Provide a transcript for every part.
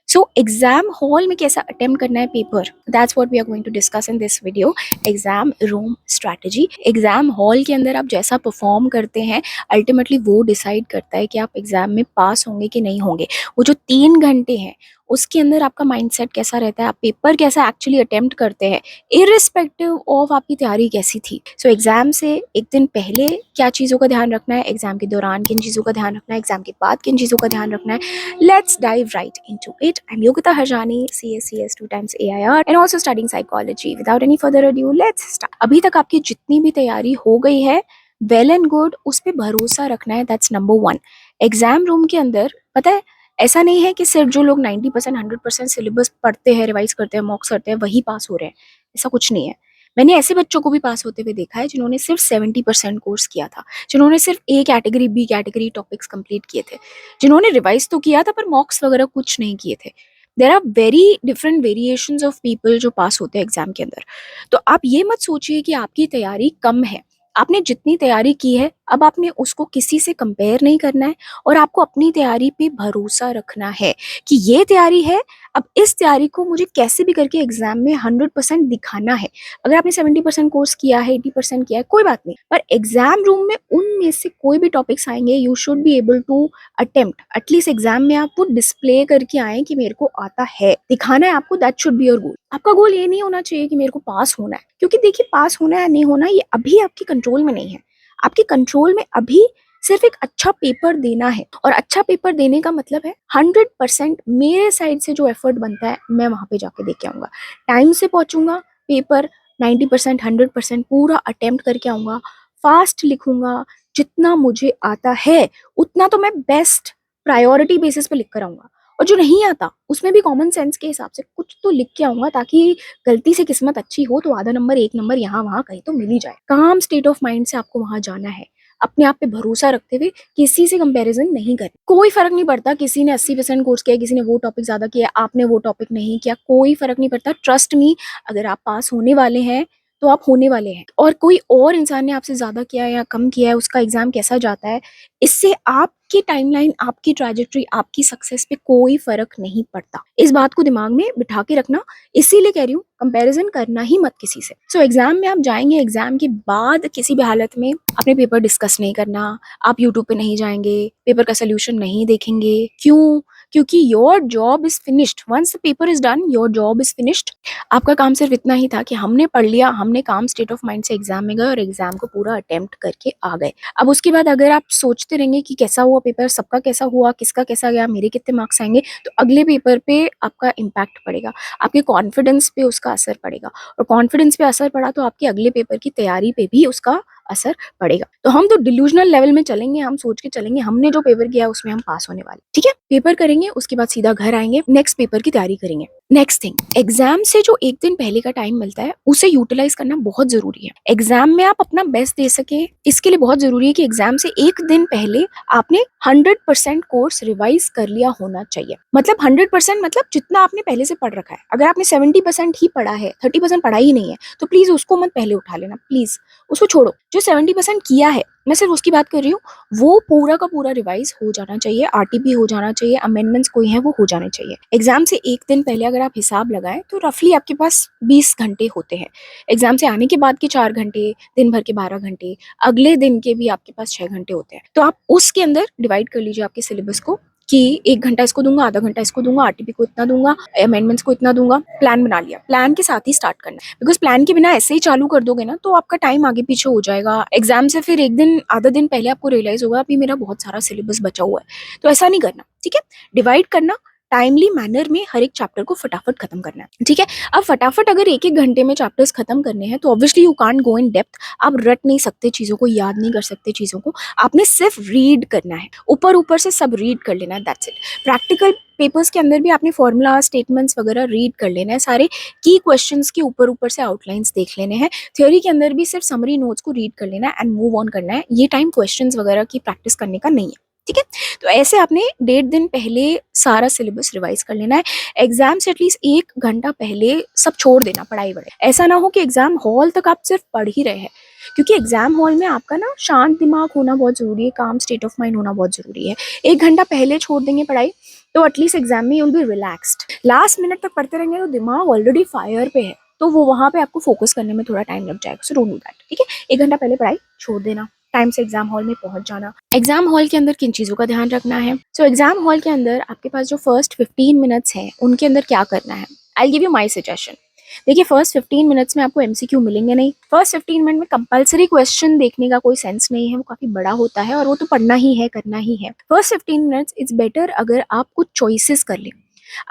So exam hall में कैसा attempt करना है paper, that's what we are going to discuss in this video. Exam room strategy. Exam hall के अंदर आप जैसा परफॉर्म करते हैं अल्टीमेटली वो डिसाइड करता है कि आप एग्जाम में पास होंगे कि नहीं होंगे। वो जो 3 घंटे हैं उसके अंदर आपका माइंडसेट कैसा रहता है, आप पेपर कैसा एक्चुअली अटेम्प्ट करते हैं, इरिस्पेक्टिव ऑफ आपकी तैयारी कैसी थी। सो एग्जाम से एक दिन पहले क्या चीज़ों का ध्यान रखना है, एग्जाम के दौरान किन चीज़ों का ध्यान रखना है, एग्जाम के बाद किन चीज़ों का ध्यान रखना है। Let's dive right into it. I'm Yogita Harjani, CSCS 2 times AIR and also studying psychology. Without any further ado, let's start. अभी तक आपकी जितनी भी तैयारी हो गई है, well and good, उस पे भरोसा रखना है, that's number 1. एग्जाम रूम के अंदर पता है ऐसा नहीं है कि सिर्फ जो लोग 90% 100% सिलेबस पढ़ते हैं, रिवाइज करते हैं, मॉक्स करते हैं वही पास हो रहे हैं, ऐसा कुछ नहीं है। मैंने ऐसे बच्चों को भी पास होते हुए देखा है जिन्होंने सिर्फ 70% कोर्स किया था, जिन्होंने सिर्फ A category B category topics complete किए थे, जिन्होंने रिवाइज तो किया था पर मॉक्स वगैरह कुछ नहीं किए थे। There are very different variations of people जो पास होते हैं एग्जाम के अंदर। तो आप ये मत सोचिए कि आपकी तैयारी कम है। आपने जितनी तैयारी की है अब आपने उसको किसी से कंपेयर नहीं करना है और आपको अपनी तैयारी पे भरोसा रखना है कि ये तैयारी है, अब इस तैयारी को मुझे कैसे भी करके एग्जाम में 100% दिखाना है। अगर आपने 70% कोर्स किया है, 80% किया है, कोई बात नहीं, पर एग्जाम रूम में उनमें से कोई भी टॉपिक्स आएंगे, you should be able to attempt at least exam में आप वो डिस्प्ले करके आए कि मेरे को आता है, दिखाना है आपको। That should be your goal. आपका गोल ये नहीं होना चाहिए कि मेरे को पास होना है, क्योंकि देखिए पास होना या नहीं होना ये अभी आपके कंट्रोल में नहीं है। आपके कंट्रोल में अभी सिर्फ एक अच्छा पेपर देना है, और अच्छा पेपर देने का मतलब है 100% मेरे साइड से जो एफर्ट बनता है मैं वहां पे जाके दे के आऊंगा, टाइम से पहुंचूंगा, पेपर 90% 100% पूरा अटेम्प्ट करके आऊंगा, फास्ट लिखूंगा, जितना मुझे आता है उतना तो मैं बेस्ट प्रायोरिटी बेसिस पे लिख कर आऊंगा, और जो नहीं आता उसमें भी कॉमन सेंस के हिसाब से कुछ तो लिख के आऊंगा, ताकि गलती से किस्मत अच्छी हो तो आधा नंबर 1 नंबर यहाँ वहां कहीं तो मिल ही जाए। काम स्टेट ऑफ माइंड से आपको वहां जाना है, अपने आप पे भरोसा रखते हुए, किसी से कंपैरिजन नहीं करना। कोई फर्क नहीं पड़ता किसी ने 80% कोर्स किया, किसी ने वो टॉपिक ज्यादा किया, आपने वो टॉपिक नहीं किया, कोई फर्क नहीं पड़ता। ट्रस्ट मी, अगर आप पास होने वाले हैं तो आप होने वाले हैं, और कोई और इंसान ने आपसे ज्यादा किया है या कम किया है, उसका एग्जाम कैसा जाता है, इससे आपकी टाइमलाइन, आपकी ट्रैजेक्टरी, आपकी सक्सेस पे कोई फर्क नहीं पड़ता। इस बात को दिमाग में बिठा के रखना, इसीलिए कह रही हूँ कंपैरिजन करना ही मत किसी से। सो एग्जाम में आप जाएंगे, एग्जाम के बाद किसी भी हालत में अपने पेपर डिस्कस नहीं करना, आप यूट्यूब पे नहीं जाएंगे, पेपर का सोल्यूशन नहीं देखेंगे। क्यों? क्योंकि your job is finished, once the paper is done your job is finished. आपका काम सिर्फ इतना ही था कि हमने पढ़ लिया, हमने काम स्टेट ऑफ माइंड से एग्जाम में गए और एग्जाम को पूरा अटेम्प्ट करके आ गए। अब उसके बाद अगर आप सोचते रहेंगे कि कैसा हुआ पेपर, सबका कैसा हुआ, किसका कैसा गया, मेरे कितने मार्क्स आएंगे, तो अगले पेपर पे आपका इम्पैक्ट पड़ेगा, आपके कॉन्फिडेंस पे उसका असर पड़ेगा, और कॉन्फिडेंस पे असर पड़ा तो आपके अगले पेपर की तैयारी पे भी उसका असर पड़ेगा। तो हम तो डिल्यूजनल लेवल में चलेंगे, हम सोच के चलेंगे हमने जो पेपर किया उसमें हम पास होने वाले। ठीक है, पेपर करेंगे, उसके बाद सीधा घर आएंगे, नेक्स्ट पेपर की तैयारी करेंगे। नेक्स्ट थिंग, एग्जाम से जो एक दिन पहले का टाइम मिलता है उसे यूटिलाइज करना बहुत जरूरी है। एग्जाम में आप अपना बेस्ट दे सके, इसके लिए बहुत जरूरी है कि एग्जाम से एक दिन पहले आपने 100% कोर्स रिवाइज कर लिया होना चाहिए। मतलब 100% मतलब जितना आपने पहले से पढ़ रखा है। अगर आपने 70% ही पढ़ा है, 30% पढ़ा ही नहीं है, तो प्लीज उसको मत पहले उठा लेना, प्लीज उसको छोड़ो। जो 70% किया है, मैं सिर्फ उसकी बात कर रही हूँ, वो पूरा का पूरा रिवाइज हो जाना चाहिए, आरटीपी हो जाना चाहिए, अमेंडमेंट्स कोई है वो हो जाने चाहिए। एग्जाम से एक दिन पहले अगर आप हिसाब लगाएं तो रफली आपके पास 20 घंटे होते हैं। एग्जाम से आने के बाद के 4 घंटे, दिन भर के 12 घंटे, अगले दिन के भी आपके पास 6 घंटे होते हैं। तो आप उसके अंदर डिवाइड कर लीजिए आपके सिलेबस को कि 1 घंटा इसको दूंगा, आधा घंटा इसको दूंगा, आरटीपी को इतना दूंगा, अमेंडमेंट्स को इतना दूंगा। प्लान बना लिया, प्लान के साथ ही स्टार्ट करना है, बिकॉज प्लान के बिना ऐसे ही चालू कर दोगे ना तो आपका टाइम आगे पीछे हो जाएगा। एग्जाम से फिर एक दिन, आधा दिन पहले आपको रियलाइज होगा अभी मेरा बहुत सारा सिलेबस बचा हुआ है, तो ऐसा नहीं करना। ठीक है, डिवाइड करना, टाइमली मैनर में हर एक चैप्टर को फटाफट खत्म करना है। ठीक है, अब फटाफट अगर एक एक घंटे में चैप्टर्स खत्म करने हैं तो obviously you can't go in depth, आप रट नहीं सकते चीजों को, याद नहीं कर सकते चीजों को, आपने सिर्फ रीड करना है, ऊपर ऊपर से सब रीड कर लेना है, दैट्स इट। प्रैक्टिकल पेपर्स के अंदर भी आपने फॉर्मूला स्टेटमेंट्स वगैरह रीड कर लेना है, सारे की क्वेश्चंस के ऊपर ऊपर से आउटलाइंस देख लेने हैं। थ्योरी के अंदर भी सिर्फ समरी नोट्स को रीड कर लेना है एंड मूव ऑन करना है। ये टाइम क्वेश्चंस वगैरह की प्रैक्टिस करने का नहीं है। ठीक है, तो ऐसे आपने 1.5 दिन पहले सारा सिलेबस रिवाइज कर लेना है। एग्जाम से एटलीस्ट 1 घंटा पहले सब छोड़ देना, पढ़ाई वढ़ाई। ऐसा ना हो कि एग्जाम हॉल तक आप सिर्फ पढ़ ही रहे हैं, क्योंकि एग्जाम हॉल में आपका ना शांत दिमाग होना बहुत जरूरी है, काम स्टेट ऑफ माइंड होना बहुत जरूरी है। 1 घंटा पहले छोड़ देंगे पढ़ाई तो एटलीस्ट एग्जाम में you'll be relaxed. Last minute तक पढ़ते रहेंगे तो दिमाग ऑलरेडी फायर पे है, तो वो वहाँ पे आपको फोकस करने में थोड़ा टाइम लग जाएगा। सो डोंट डू दैट, ठीक है। 1 घंटा पहले पढ़ाई छोड़ देना, टाइम से एग्जाम हॉल में पहुंच जाना। एग्जाम हॉल के अंदर किन चीज़ों का ध्यान रखना है? सो एग्जाम हॉल के अंदर आपके पास जो फर्स्ट 15 मिनट्स हैं उनके अंदर क्या करना है? I give you my suggestion. देखिए, फर्स्ट 15 मिनट्स में आपको एमसीक्यू मिलेंगे नहीं। फर्स्ट 15 मिनट में कंपलसरी क्वेश्चन देखने का कोई सेंस नहीं है, वो काफी बड़ा होता है और वो तो पढ़ना ही है, करना ही है। फर्स्ट 15 मिनट्स इट्स बेटर अगर आप कुछ चॉइसेस कर लें।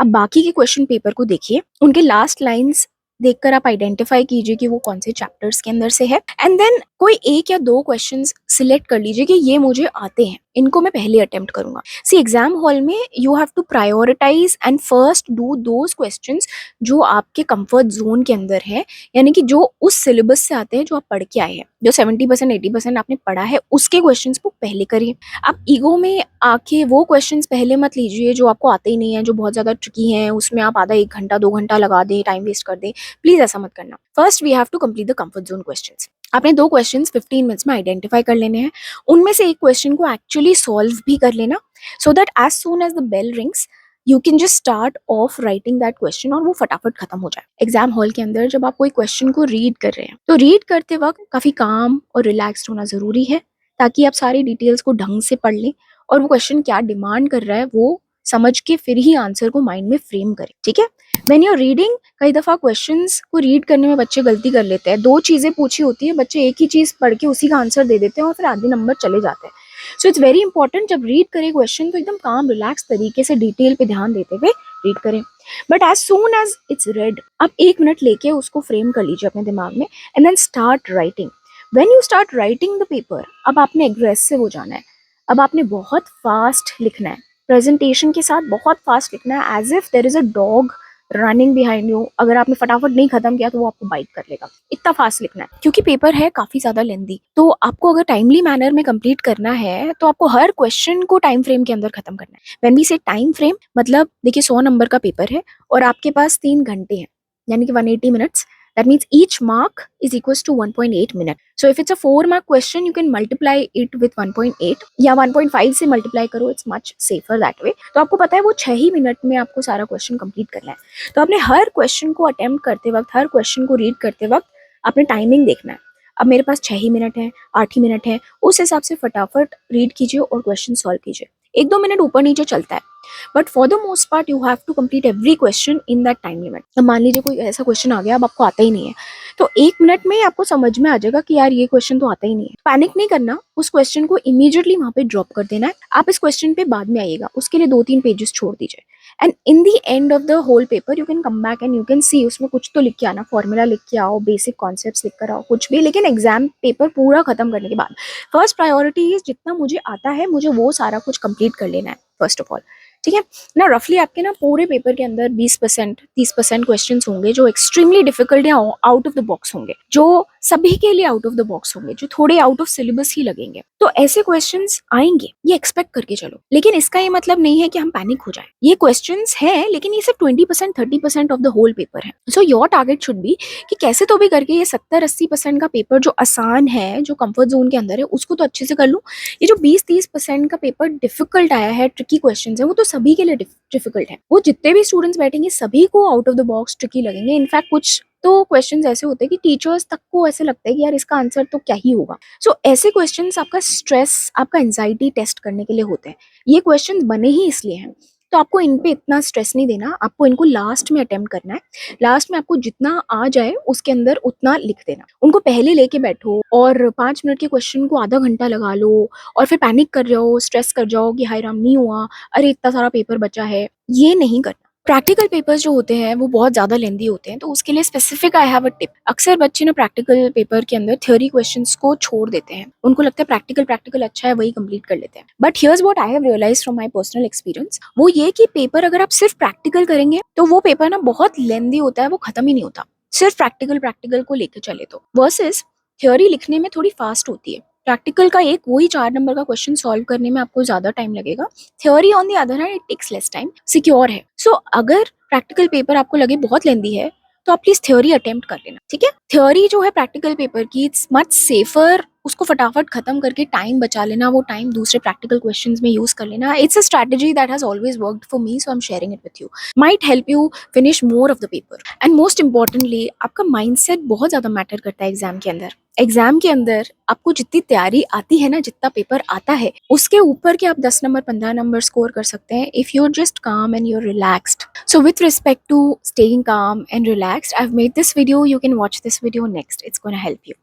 अब बाकी के क्वेश्चन पेपर को देखिए, उनके लास्ट लाइंस देखकर आप आइडेंटिफाई कीजिए कि वो कौन से चैप्टर्स के अंदर से है, एंड देन कोई 1 या 2 क्वेश्चंस सिलेक्ट कर लीजिए कि ये मुझे आते हैं, इनको मैं पहले अटेम्प्ट करूंगा। सी एग्जाम हॉल में you have to prioritize and first do those questions जो आपके कंफर्ट जोन के अंदर है, यानी कि जो उस सिलेबस से आते हैं जो आप पढ़ के आए हैं, जो 70% 80% आपने पढ़ा है उसके क्वेश्चंस को पहले करिए। आप ईगो में आके वो क्वेश्चंस पहले मत लीजिए जो आपको आते ही नहीं है, जो बहुत ज्यादा ट्रिकी हैं, उसमें आप आधा 1 घंटा 2 घंटा लगा दें, टाइम वेस्ट कर दें। प्लीज ऐसा मत करना। First we have to complete the comfort zone questions. आपने 2 क्वेश्चंस 15 मिनट्स में आइडेंटिफाई कर लेने हैं, उनमें से एक क्वेश्चन को एक्चुअली सॉल्व भी कर लेना, so that as soon as the bell rings you can just start of writing that question और वो फटाफट खत्म हो जाए। एग्जाम हॉल के अंदर जब आप कोई क्वेश्चन को रीड कर रहे हैं तो रीड करते वक्त काफी काम और रिलैक्स्ड होना जरूरी है, ताकि आप सारी डिटेल्स को ढंग से पढ़ लें और वो क्वेश्चन क्या डिमांड कर रहा है वो समझ के फिर ही आंसर को माइंड में फ्रेम करें, ठीक है। व्हेन यू आर रीडिंग, कई दफा क्वेश्चंस को रीड करने में बच्चे गलती कर लेते हैं। 2 चीजें पूछी होती है, बच्चे एक ही चीज पढ़ के उसी का आंसर दे देते हैं और फिर आधे नंबर चले जाते हैं। सो इट्स वेरी इंपॉर्टेंट, जब रीड करें क्वेश्चन तो एकदम काम रिलैक्स तरीके से डिटेल पे ध्यान देते हुए रीड करें। But as soon as it's read, आप 1 मिनट लेके उसको फ्रेम कर लीजिए अपने दिमाग में and then start writing. When you start writing the paper, अब आपने एग्रेसिव हो जाना है, अब आपने बहुत फास्ट लिखना है, प्रेजेंटेशन के साथ बहुत फास्ट लिखना है, as if there is a dog running behind you. अगर आपने फटाफट नहीं खत्म किया तो वो आपको बाइट कर लेगा, इतना फास्ट लिखना है, क्योंकि पेपर है काफी ज्यादा लेंदी। तो आपको अगर टाइमली मैनर में कंप्लीट करना है तो आपको हर क्वेश्चन को टाइम फ्रेम के अंदर खत्म करना है। व्हेन वी से टाइम फ्रेम, मतलब देखिए 100 नंबर का पेपर है और आपके पास 3 घंटे हैं, यानी कि 180 minutes. That means each mark is equals to 1.8 minute. So if it's a 4 mark question, you can multiply it with 1.8 या 1.5 से multiply करो, it's much safer that way. तो आपको पता है वो 6 ही मिनट में आपको सारा क्वेश्चन कंप्लीट करना है। तो आपने हर क्वेश्चन को अटेम्प्ट करते वक्त, हर क्वेश्चन को रीड करते वक्त आपने टाइमिंग देखना है। अब मेरे पास 6 ही मिनट है, 8 ही मिनट है, उस हिसाब से फटाफट रीड कीजिए और क्वेश्चन सॉल्व कीजिए। 1-2 मिनट ऊपर नीचे चलता है, but for the most part you have to complete every question in that time limit. अब मान लीजिए कोई ऐसा क्वेश्चन आ गया, अब आपको आता ही नहीं है, तो 1 मिनट में आपको समझ में आ जाएगा कि यार ये क्वेश्चन तो आता ही नहीं है। पैनिक नहीं करना, उस क्वेश्चन को इमीडिएटली वहां पे ड्रॉप कर देना है। आप इस क्वेश्चन पे बाद में आइएगा, उसके लिए 2-3 पेजेस छोड़ दीजिए, and in the end of the whole paper you can come back and you can see, उसमें कुछ तो लिख के आना, फॉर्मूला लिख के आओ, बेसिक कॉन्सेप्ट्स लिख कर आओ, कुछ भी, लेकिन एग्जाम पेपर पूरा खत्म करने के बाद फर्स्ट प्रायोरिटी इज जितना मुझे आता है मुझे वो सारा कुछ कंप्लीट कर लेना है फर्स्ट ऑफ ऑल, ठीक है ना। रफली आपके ना पूरे पेपर के अंदर 20% 30% क्वेश्चंस होंगे जो एक्सट्रीमली डिफिकल्ट या आउट ऑफ द बॉक्स होंगे, जो सभी के लिए आउट ऑफ द बॉक्स होंगे, जो थोड़े आउट ऑफ सिलेबस ही लगेंगे। तो ऐसे क्वेश्चंस आएंगे, ये एक्सपेक्ट करके चलो, लेकिन इसका ये मतलब नहीं है कि हम पैनिक हो जाए। ये क्वेश्चंस हैं लेकिन ये सिर्फ 20% 30% ऑफ द होल पेपर है। So your target should be कि कैसे तो भी करके ये 70-80% का पेपर जो आसान है, जो कंफर्ट जोन के अंदर है, उसको तो अच्छे से कर लूं। ये जो 20-30% का पेपर डिफिकल्ट आया है, ट्रिकी क्वेश्चन है, वो तो सभी के लिए डिफिकल्ट है। वो जितने भी स्टूडेंट्स बैठेंगे सभी को out of the box tricky लगेंगे। इनफैक्ट कुछ तो क्वेश्चंस ऐसे होते हैं कि टीचर्स तक को ऐसे लगता है कि यार इसका आंसर तो क्या ही होगा। सो ऐसे क्वेश्चंस आपका स्ट्रेस, आपका एंजाइटी टेस्ट करने के लिए होते हैं। ये क्वेश्चंस बने ही इसलिए हैं, तो आपको इन पे इतना स्ट्रेस नहीं देना, आपको इनको लास्ट में अटेम्प्ट करना है। लास्ट में आपको जितना आ जाए उसके अंदर उतना लिख देना। उनको पहले लेके बैठो और 5 मिनट के क्वेश्चन को आधा घंटा लगा लो और फिर पैनिक कर जाओ, स्ट्रेस कर जाओ कि हाय राम नहीं हुआ, अरे इतना सारा पेपर बचा है, ये नहीं करना। प्रैक्टिकल पेपर्स जो होते हैं वो बहुत ज्यादा लेंदी होते हैं, तो उसके लिए specific I have a tip. अक्सर बच्चे ना प्रैक्टिकल पेपर के अंदर थ्योरी क्वेश्चंस को छोड़ देते हैं, उनको लगता है प्रैक्टिकल प्रैक्टिकल अच्छा है, वही कंप्लीट कर लेते हैं। But here's what I have realized from my personal experience, वो ये कि पेपर अगर आप सिर्फ प्रैक्टिकल करेंगे तो वो पेपर ना बहुत लेंदी होता है, वो खत्म ही नहीं होता, सिर्फ प्रैक्टिकल प्रैक्टिकल को लेकर चले तो। वर्सेस थ्योरी लिखने में थोड़ी फास्ट होती है, प्रैक्टिकल का एक वही 4 नंबर का क्वेश्चन सॉल्व करने में आपको ज्यादा टाइम लगेगा। Theory on the other hand it takes less time, secure है। सो अगर प्रैक्टिकल पेपर आपको लगे बहुत लेंदी है तो आप प्लीज थ्योरी अटेम्प्ट कर लेना, ठीक है। थ्योरी जो है प्रैक्टिकल पेपर की, इट्स मच सेफर उसको फटाफट खत्म करके टाइम बचा लेना, वो टाइम दूसरे प्रैक्टिकल क्वेश्चंस में यूज कर लेना. It's a strategy that has always worked for me, so I am sharing it with you. Might help you finish more of the paper. And most importantly आपका mindset बहुत ज्यादा matter करता है exam के अंदर. Exam के अंदर आपको जितनी तैयारी आती है ना, जितना पेपर आता है, उसके ऊपर के आप 10 नंबर 15 नंबर स्कोर कर सकते हैं if you are just calm and you are relaxed. So with respect to staying calm and relaxed, I've made this video. You can watch this video next. It's going to help you.